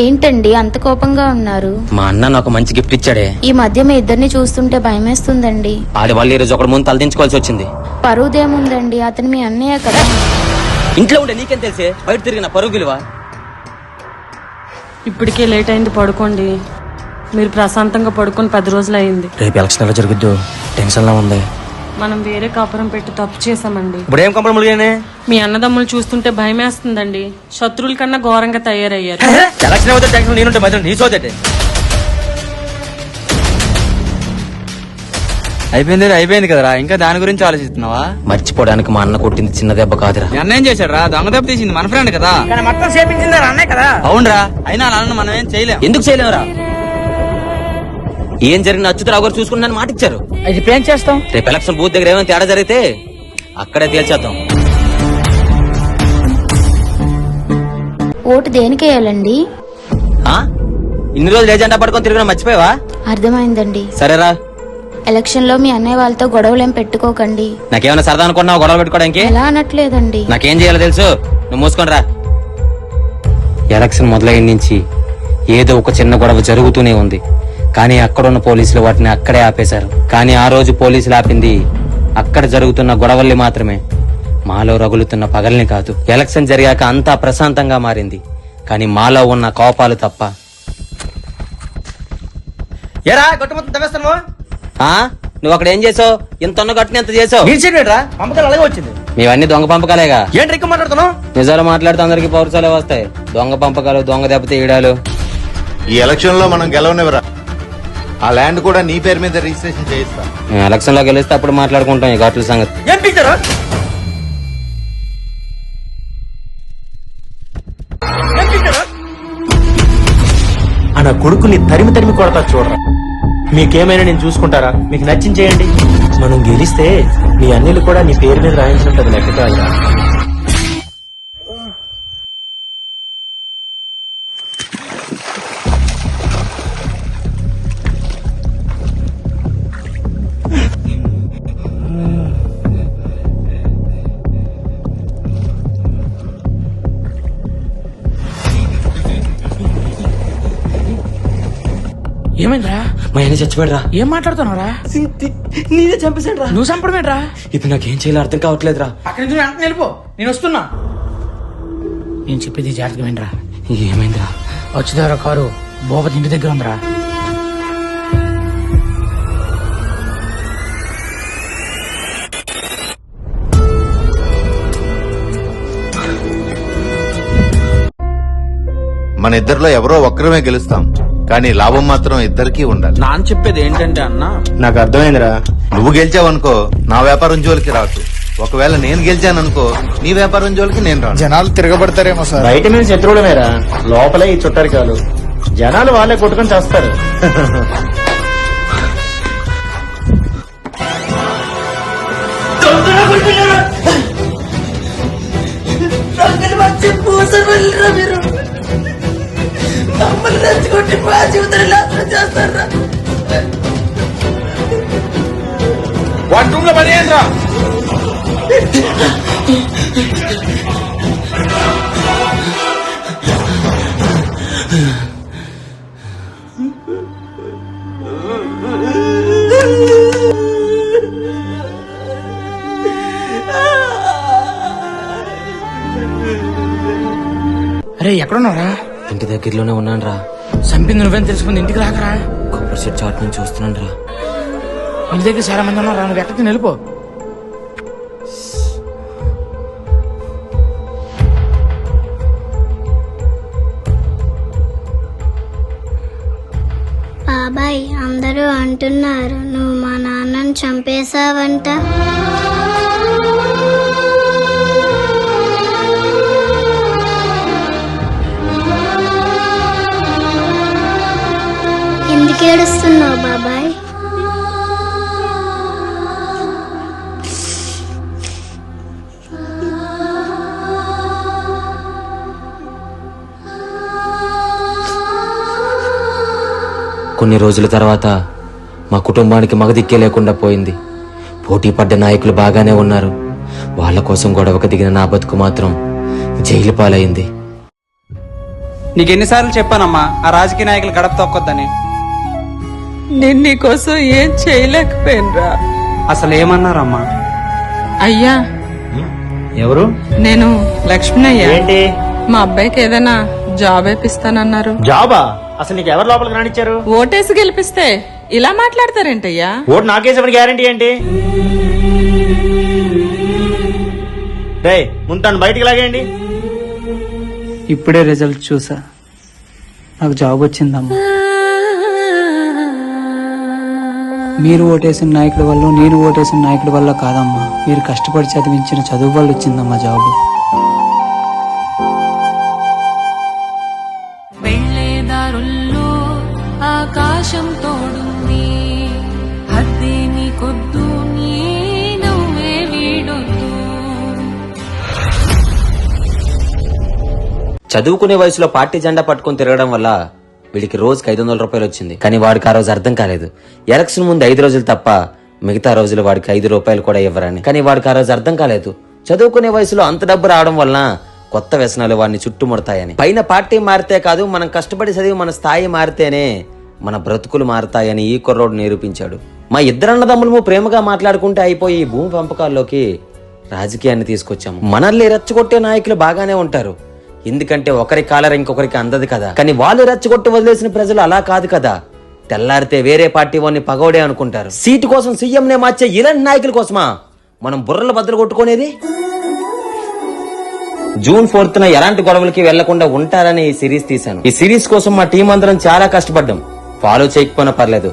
ఏంటండి అంత కోపంగా ఉన్నారు? మా అన్న నాకు మంచి గిఫ్ట్ ఇచ్చాడే. ఈ మధ్య మీ ఇద్దరిని చూస్తుంటే భయమేస్తుందండి. ఆడి వాళ్ళు ఈ రోజు ఒకటి ముందు తలదించుకోవాల్సి వచ్చింది. పరువుదేముందండి, అతను మీ అన్నయ్య కదా. ఇంట్లో ఉండే నీకేం తెలిసే బయట తిరిగిన పరువు విలువ. ఇప్పటికే లేట్ అయింది, పడుకోండి. మీరు ప్రశాంతంగా పడుకొని 10 రోజులు అయింది. రేపు ఎలక్షన్ ఎలా జరుగుద్దు టెన్షన్ లా ఉంది. మనం వేరే కాపురం పెట్టి తప్పు చేశామండి. ఇప్పుడు ఏం కంపెనీ? మీ అన్నదమ్ములు చూస్తుంటే భయమేస్తుందండి. శత్రువుల కన్నా ఘోరంగా తయారయ్యారు. ఎలక్షన్ అవుతే టెన్షన్ నేనుంటే మధ్య నీ సోదటే. అయిపోయింది కదరా, ఇంకా దాని గురించి ఆలోచిస్తున్నావా? మర్చిపోవడానికి మా అన్న కొట్టింది చిన్న దెబ్బ కాదురా. అన్న ఏం చేశాడు రా? దొంగ దెబ్బ తీసింది మన ఫ్రెండ్ కదా. మొత్తం చేపించింది అన్నే కదా. అవునరా, అయినా అలా మనం ఏం చేయలేం. ఎందుకు చేయలేవురా? ఏం జరిగిన అచ్యుతరావు గారు చూసుకున్నాను మాట ఇచ్చారు. ఇప్పుడు ఏం చేస్తాం? రేపు ఎలక్షన్ బూత్ దగ్గర ఏమైనా తేడా జరిగితే అక్కడే తేల్చేద్దాం. ఓటు దేనికి వేయాలండి? ఇన్ని రోజులు ఏజెండా పడుకొని తిరిగిన మర్చిపోయావా? అర్థమైందండి. సరేరా. ఎలక్షన్ లో మీ అన్నయ్య వాళ్ళతో గొడవలేం పెట్టుకోకండి. నాకేమైనా సరదా అనుకున్నావు గొడవలు పెట్టుకోవడానికి? ఎలా అనట్లేదండి. నాకేం చేయాలో తెలుసు, నువ్వు మూసుకొని రా. ఎలక్షన్ మొదలైన నుంచి ఏదో ఒక చిన్న గొడవ జరుగుతూనే ఉంది, కానీ అక్కడున్న పోలీసులు వాటిని అక్కడే ఆపేశారు. కానీ ఆ రోజు పోలీసులు ఆపింది అక్కడ జరుగుతున్న గొడవల్ని మాత్రమే, మాలో రగులుతున్న పగల్ని కాదు. ఎలక్షన్ జరిగాక అంతా ప్రశాంతంగా మారింది, కానీ మాలో ఉన్న కోపాలు తప్ప. ఎరా గట్టు మొత్తం తవ్వేస్తాను. నువ్వు అక్కడ ఏం చేసావు? ఇంత గట్టుని ఎంత చేసావు? పంపకాలు అలాగే వచ్చింది. మేవన్నీ దొంగ పంపకాలేగా. ఏంటి ఎక్కువ మాట్లాడుతున్నావు? నిజాలు మాట్లాడితే అందరికి పౌరుషాలే వస్తాయి. దొంగ పంపకాలు, దొంగ దెబ్బతీయడాలు. ఈ ఎలక్షన్ లో మనం గెలవనివరా? ఆ ల్యాండ్ కూడా నీ పేరు మీద రిజిస్ట్రేషన్ చేయిస్తా. మేము ఎలక్షన్ లో గెలిస్తే అప్పుడు మాట్లాడుకుంటాం ఈ ఘాట్ల సంగతి. ఏం పిచ్చారు? నా కొడుకుని తరిమి తరిమి కొడతా చూడరా. మీకేమైనా నేను చూసుకుంటారా? మీకు నచ్చింది చేయండి. మనం గెలిస్తే మీ అన్నిలు కూడా నీ పేరు మీద రాయించినట్టు లెక్క కాదురా. ఏమైందిరా? మా ఆయన చచ్చిపోయాడురా. ఏం మాట్లాడుతున్నావురా? నేనే చంపేశాడు రా. నువ్వు చంపడమేట్రా? ఇప్పుడు నాకేం చేయాలో అర్థం కావట్లేదురా. అక్కడి నుంచి వెంటనే వెళ్ళిపో, నేను వస్తున్నా. నేను చెప్పేది జాగ్రత్తగా వినరా. ఏమైందిరా? వచ్చేదారా కారు భూపతి ఇంటి దగ్గర ఉందిరా. మన ఇద్దరిలో ఎవరో ఒక్కరమే గెలుస్తాం, కానీ లాభం మాత్రం ఇద్దరికీ ఉండాలి. నాన్న చెప్పేది ఏంటంటే అన్నా, నాకు అర్థమైందిరా. నువ్వు గెలిచావనుకో నా వ్యాపారం జోలికి రాకు. ఒకవేళ నేను గెలిచాననుకో నీ వ్యాపారం జోలికి నేను రాను. జనాలు తిరగబడతారేమో సార్. బయట మీద శత్రువులమేరా, లోపలే ఈ చుట్టరికాలు. జనాలు వాళ్ళే కొట్టుకొని చేస్తారు. వాటి పని ఏంట్రా? అరే ఎక్కడున్నారా? ఇంటి దగ్గరలోనే ఉన్నాను రా. చంపింది నువ్వేం తెలుసుకుంది, ఇంటికి రాకరా. కొబ్బరి చెట్టు చాటు నుంచి చూస్తున్నాను రా. ఇంటి దగ్గర చాలా మంది ఉన్నారా, నువ్వు ఎక్కడికి వెళ్ళిపో. బాబాయ్, అందరూ అంటున్నారు నువ్వు మా నాన్నని చంపేశావంట. ఎందుకు ఏడుస్తున్నావు బాబాయ్? కొన్ని రోజుల తర్వాత మా కుటుంబానికి మగదిక్కే లేకుండా పోయింది. పోటీ పడ్డ నాయకులు బాగానే ఉన్నారు, వాళ్ళ కోసం గొడవకు దిగిన నా బతుకు మాత్రం జైలు పాలైంది. నీకెన్నిసార్లు చెప్పానమ్మా ఆ రాజకీయ నాయకులు గడప తొక్కొద్దని. నేను నీకోసం ఏం చేయలేకపోయినరా. అసలు ఏమన్నారమ్మా? అయ్యా ఎవరు? నేను లక్ష్మణయ్య. ఏంటి మా అబ్బాయికి ఏదైనా జాబ్ వేపిస్తానన్నారు. జాబా? అసలు నీకు ఎవరు లోపలికి రానిచ్చారు? ఓటేసి గెలిపిస్తే ఇలా మాట్లాడతారేంటయ్యా? ఓటు నాకేసేమని గ్యారంటీ ఏంటి? రే ముంతాను బయటికి లాగేయండి. ఇప్పుడే రిజల్ట్ చూసా, నాకు జాబ్ వచ్చిందమ్మా. మీరు ఓటేసిన నాయకుడి వల్ల, నేను ఓటేసిన నాయకుడి వల్ల కాదమ్మా, మీరు కష్టపడి చదివించిన చదువు వల్ల వచ్చిందమ్మా జాబు. వెళ్ళేదారుల్లో ఆకాశం తోడుంది, హద్దేమి కొద్దు నీ నవ్వే వీడొద్దు. చదువుకునే వయసులో పార్టీ జెండా పట్టుకుని తిరగడం వల్ల వీడికి రోజుకి 500 రూపాయలు వచ్చింది. కానీ వాడికి ఆ రోజు అర్థం కాలేదు, ఎలక్షన్ ముందు 5 రోజులు తప్ప మిగతా రోజులు వాడికి 5 రూపాయలు కూడా ఇవ్వరని. కానీ వాడికి ఆ రోజు అర్థం కాలేదు, చదువుకునే వయసులో అంత డబ్బు రావడం వలన కొత్త వ్యసనాలు వాడిని చుట్టుముడతాయని. పైన పార్టీ మారితే కాదు, మనం కష్టపడి చదివి మన స్థాయి మారితేనే మన బ్రతుకులు మారతాయని ఈ కుర్రోడు నిరూపించాడు. మా ఇద్దరన్నదమ్ములము ప్రేమగా మాట్లాడుకుంటే అయిపోయి ఈ భూమి పంపకాల్లోకి రాజకీయాన్ని తీసుకొచ్చాము. మనల్ని రెచ్చగొట్టే నాయకులు బాగానే ఉంటారు, ఎందుకంటే ఒకరి కాలర్ ఇంకొకరికి అందదు కదా. కానీ వాళ్ళు రెచ్చగొట్టి వదిలేసిన ప్రజలు అలా కాదు కదా. తెల్లారితే వేరే పార్టీ వాడిని పగోడే అనుకుంటారు. సీటు కోసం సీఎంనే మార్చే ఇలాంటి నాయకుల కోసమా మనం బుర్రలు బద్దలు కొట్టుకునేది? జూన్ 4th ఎలాంటి గొడవలకి వెళ్లకుండా ఉంటారని ఈ సిరీస్ తీశాను. ఈ సిరీస్ కోసం మా టీం అందరం చాలా కష్టపడ్డాం. ఫాలో చేయకపోయినా పర్లేదు,